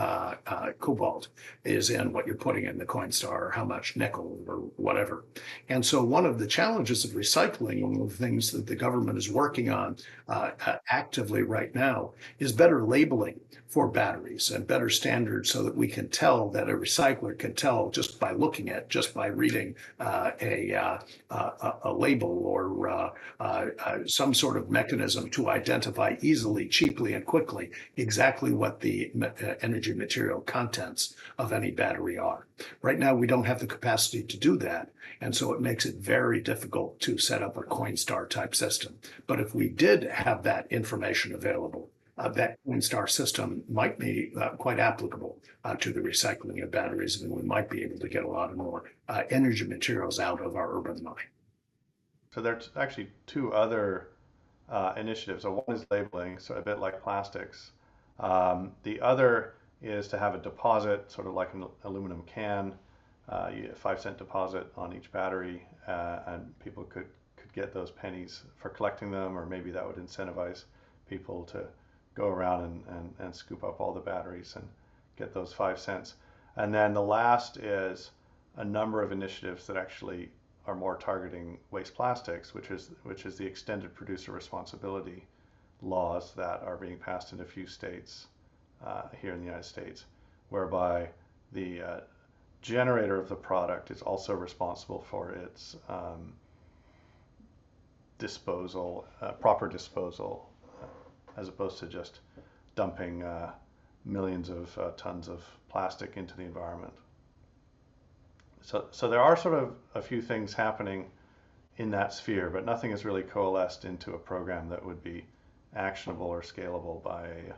[SPEAKER 2] cobalt is in what you're putting in the Coinstar, or how much nickel or whatever. And so one of the challenges of recycling, one of the things that the government is working on actively right now, is better labeling for batteries and better standards so that we can tell, that a recycler can tell just by looking at, just by reading a label or some sort of mechanism to identify easily, cheaply, and quickly exactly what the energy material contents of any battery are. Right now, we don't have the capacity to do that. And so it makes it very difficult to set up a Coinstar type system. But if we did have that information available, that Coinstar system might be quite applicable to the recycling of batteries, and we might be able to get a lot more energy materials out of our urban mine.
[SPEAKER 4] So there's actually two other initiatives. So one is labeling, so a bit like plastics. The other is to have a deposit, sort of like an aluminum can, you get a 5-cent deposit on each battery, and people could get those pennies for collecting them, or maybe that would incentivize people to go around and scoop up all the batteries and get those 5 cents. And then the last is a number of initiatives that actually are more targeting waste plastics, which is the extended producer responsibility laws that are being passed in a few states here in the United States, whereby the generator of the product is also responsible for its disposal, proper disposal, as opposed to just dumping millions of tons of plastic into the environment. So there are sort of a few things happening in that sphere, but nothing has really coalesced into a program that would be actionable or scalable by an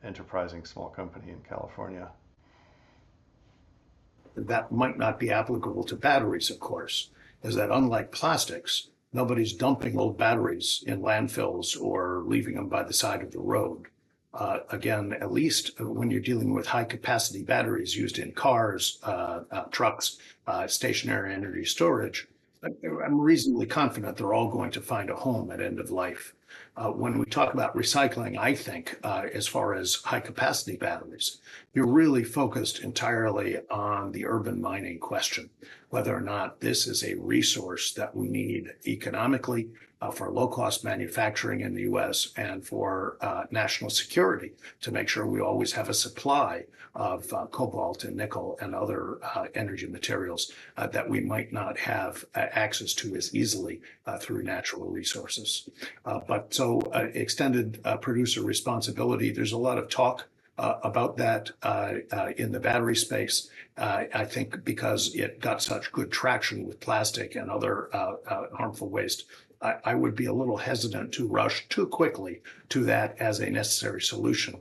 [SPEAKER 4] enterprising small company in California.
[SPEAKER 2] That might not be applicable to batteries, of course, is that unlike plastics, nobody's dumping old batteries in landfills or leaving them by the side of the road. Again, at least when you're dealing with high capacity batteries used in cars, trucks, stationary energy storage, I'm reasonably confident they're all going to find a home at end of life. When we talk about recycling, I think, as far as high capacity batteries, you're really focused entirely on the urban mining question, whether or not this is a resource that we need economically for low cost manufacturing in the US and for national security to make sure we always have a supply of cobalt and nickel and other energy materials that we might not have access to as easily through natural resources. But so extended producer responsibility, there's a lot of talk about that in the battery space. I think because it got such good traction with plastic and other harmful waste, I would be a little hesitant to rush too quickly to that as a necessary solution,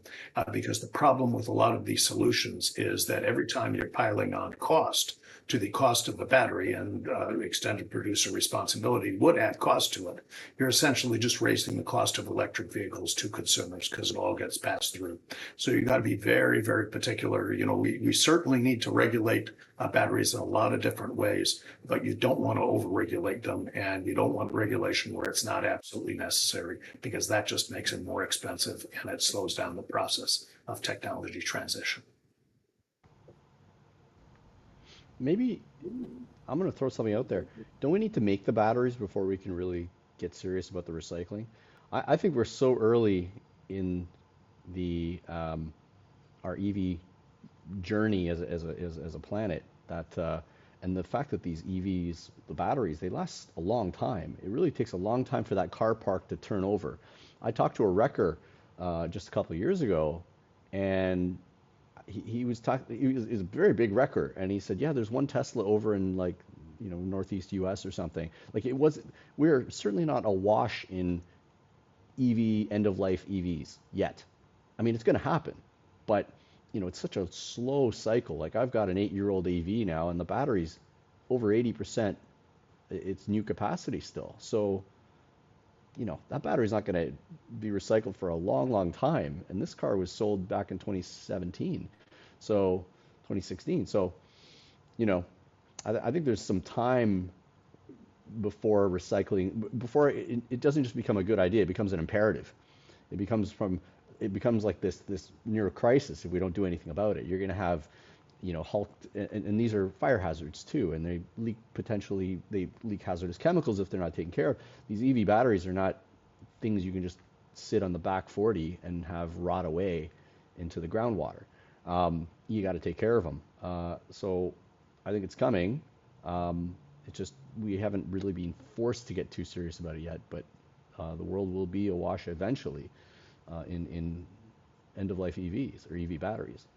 [SPEAKER 2] because the problem with a lot of these solutions is that every time you're piling on cost to the cost of the battery, and extended producer responsibility would add cost to it, you're essentially just raising the cost of electric vehicles to consumers because it all gets passed through. So you got to be very, very particular. We certainly need to regulate batteries in a lot of different ways, but you don't want to overregulate them, and you don't want regulation where it's not absolutely necessary, because that just makes it more expensive and it slows down the process of technology transition.
[SPEAKER 3] Maybe I'm going to throw something out there. Don't we need to make the batteries before we can really get serious about the recycling? I think we're so early in the our EV journey as a planet that and the fact that these EVs, the batteries, they last a long time. It really takes a long time for that car park to turn over. I talked to a wrecker just a couple of years ago, and he was talking. He's a very big wrecker, and he said, "Yeah, there's one Tesla over in like, Northeast U.S. or something." Like it was. We're certainly not awash in end of life EVs yet. I mean, it's going to happen, but it's such a slow cycle. Like I've got an 8-year-old AV now, and the battery's over 80% its new capacity still. So, that battery's not going to be recycled for a long, long time. And this car was sold back in 2017, so 2016. So, I think there's some time before recycling, before it doesn't just become a good idea, it becomes an imperative. It becomes like this near crisis if we don't do anything about it. You're going to have, hulked, and these are fire hazards too, and they leak hazardous chemicals if they're not taken care of. These EV batteries are not things you can just sit on the back 40 and have rot away into the groundwater. You got to take care of them. So I think it's coming. It's just we haven't really been forced to get too serious about it yet, but the world will be awash eventually in end-of-life EVs or EV batteries.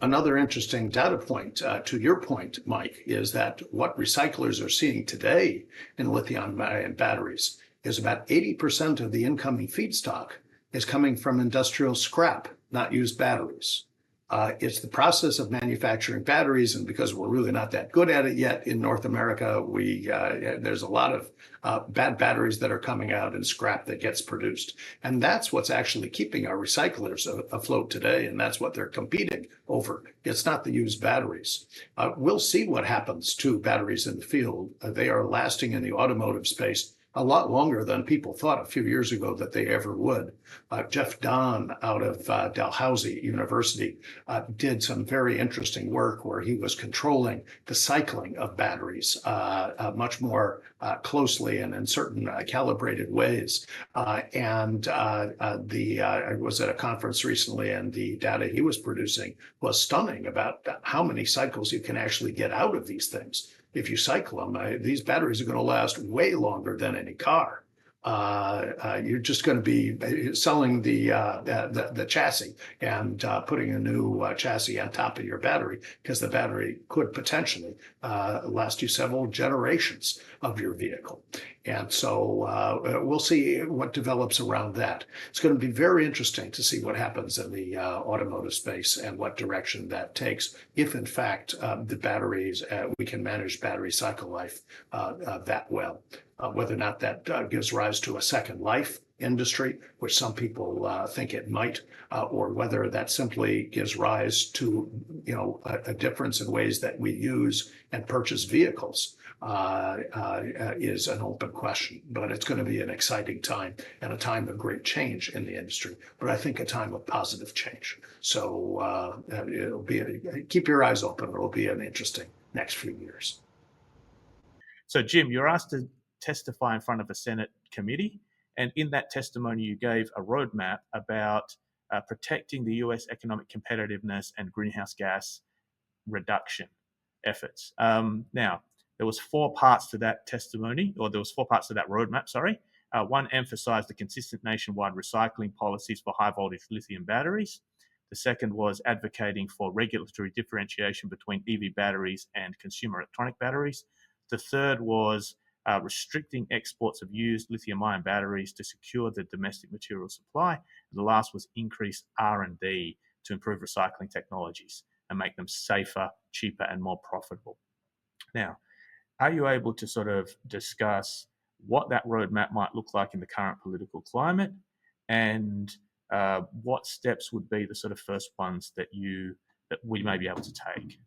[SPEAKER 2] Another interesting data point to your point, Mike, is that what recyclers are seeing today in lithium-ion batteries is about 80% of the incoming feedstock is coming from industrial scrap, not used batteries. It's the process of manufacturing batteries, and because we're really not that good at it yet in North America, there's a lot of bad batteries that are coming out and scrap that gets produced. And that's what's actually keeping our recyclers afloat today, and that's what they're competing over. It's not the used batteries. We'll see what happens to batteries in the field. They are lasting in the automotive space a lot longer than people thought a few years ago that they ever would. Jeff Dahn out of Dalhousie University did some very interesting work where he was controlling the cycling of batteries much more closely and in certain calibrated ways. I was at a conference recently, and the data he was producing was stunning about how many cycles you can actually get out of these things. If you cycle them, these batteries are going to last way longer than any car. You're just going to be selling the chassis and putting a new chassis on top of your battery, because the battery could potentially last you several generations of your vehicle. And so we'll see what develops around that. It's going to be very interesting to see what happens in the automotive space and what direction that takes, if in fact the batteries, we can manage battery cycle life that well. Whether or not that gives rise to a second life industry, which some people think it might, or whether that simply gives rise to a difference in ways that we use and purchase vehicles is an open question. But it's going to be an exciting time and a time of great change in the industry, but I think a time of positive change. So it'll be keep your eyes open. It'll be an interesting next few years.
[SPEAKER 1] So Jim, you're asked to testify in front of a Senate committee, and in that testimony you gave a roadmap about protecting the US economic competitiveness and greenhouse gas reduction efforts. Now, there was 4 parts to that testimony, or there was 4 parts to that roadmap, sorry. One emphasized the consistent nationwide recycling policies for high voltage lithium batteries. The second was advocating for regulatory differentiation between EV batteries and consumer electronic batteries. The third was restricting exports of used lithium-ion batteries to secure the domestic material supply. And the last was increased R&D to improve recycling technologies and make them safer, cheaper, and more profitable. Now, are you able to sort of discuss what that roadmap might look like in the current political climate, and what steps would be the sort of first ones that we may be able to take?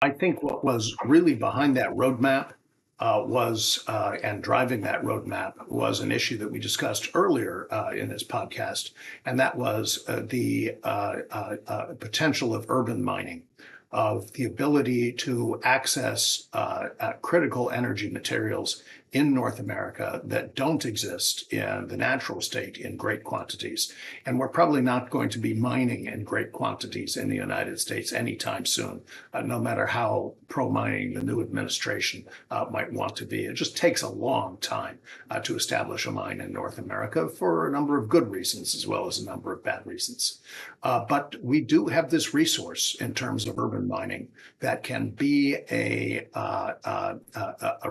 [SPEAKER 2] I think what was really behind that roadmap and driving that roadmap was an issue that we discussed earlier in this podcast, and that was the potential of urban mining. of the ability to access critical energy materials in North America that don't exist in the natural state in great quantities. And we're probably not going to be mining in great quantities in the United States anytime soon, no matter how pro-mining the new administration might want to be. It just takes a long time to establish a mine in North America for a number of good reasons as well as a number of bad reasons. But we do have this resource in terms of urban mining that can be a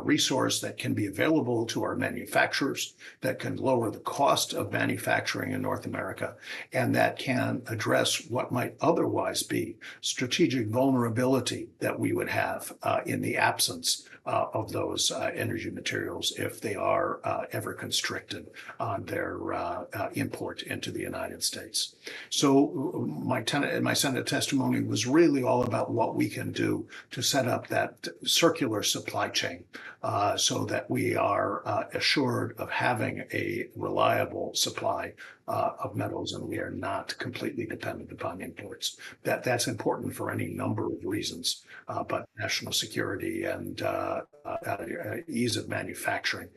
[SPEAKER 2] resource that can be available to our manufacturers, that can lower the cost of manufacturing in North America, and that can address what might otherwise be strategic vulnerability that we would have in the absence of those energy materials if they are ever constricted on their import into the United States. So my Senate testimony was really all about what we can do to set up that circular supply chain so that we are assured of having a reliable supply of metals, and we are not completely dependent upon imports. That's important for any number of reasons, but national security and ease of manufacturing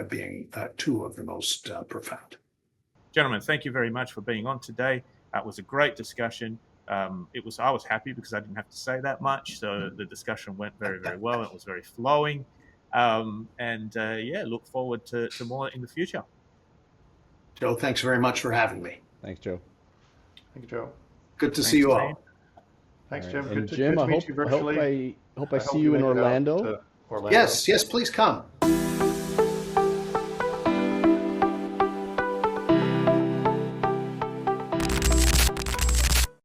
[SPEAKER 2] being two of the most profound.
[SPEAKER 1] Gentlemen, thank you very much for being on today. It was a great discussion. I was happy because I didn't have to say that much, so the discussion went very, very well. It was very flowing, look forward to more in the future.
[SPEAKER 2] Joe, thanks very much for having me.
[SPEAKER 3] Thanks, Joe.
[SPEAKER 4] Thank you, Joe.
[SPEAKER 2] Good to see you all.
[SPEAKER 4] Thanks,
[SPEAKER 3] All
[SPEAKER 4] Jim.
[SPEAKER 3] right. And
[SPEAKER 4] Good
[SPEAKER 3] Jim,
[SPEAKER 4] to
[SPEAKER 3] I
[SPEAKER 4] meet
[SPEAKER 3] hope
[SPEAKER 4] you virtually.
[SPEAKER 3] I see you in
[SPEAKER 4] make it out
[SPEAKER 3] Orlando.
[SPEAKER 4] to Orlando.
[SPEAKER 2] Yes, please come.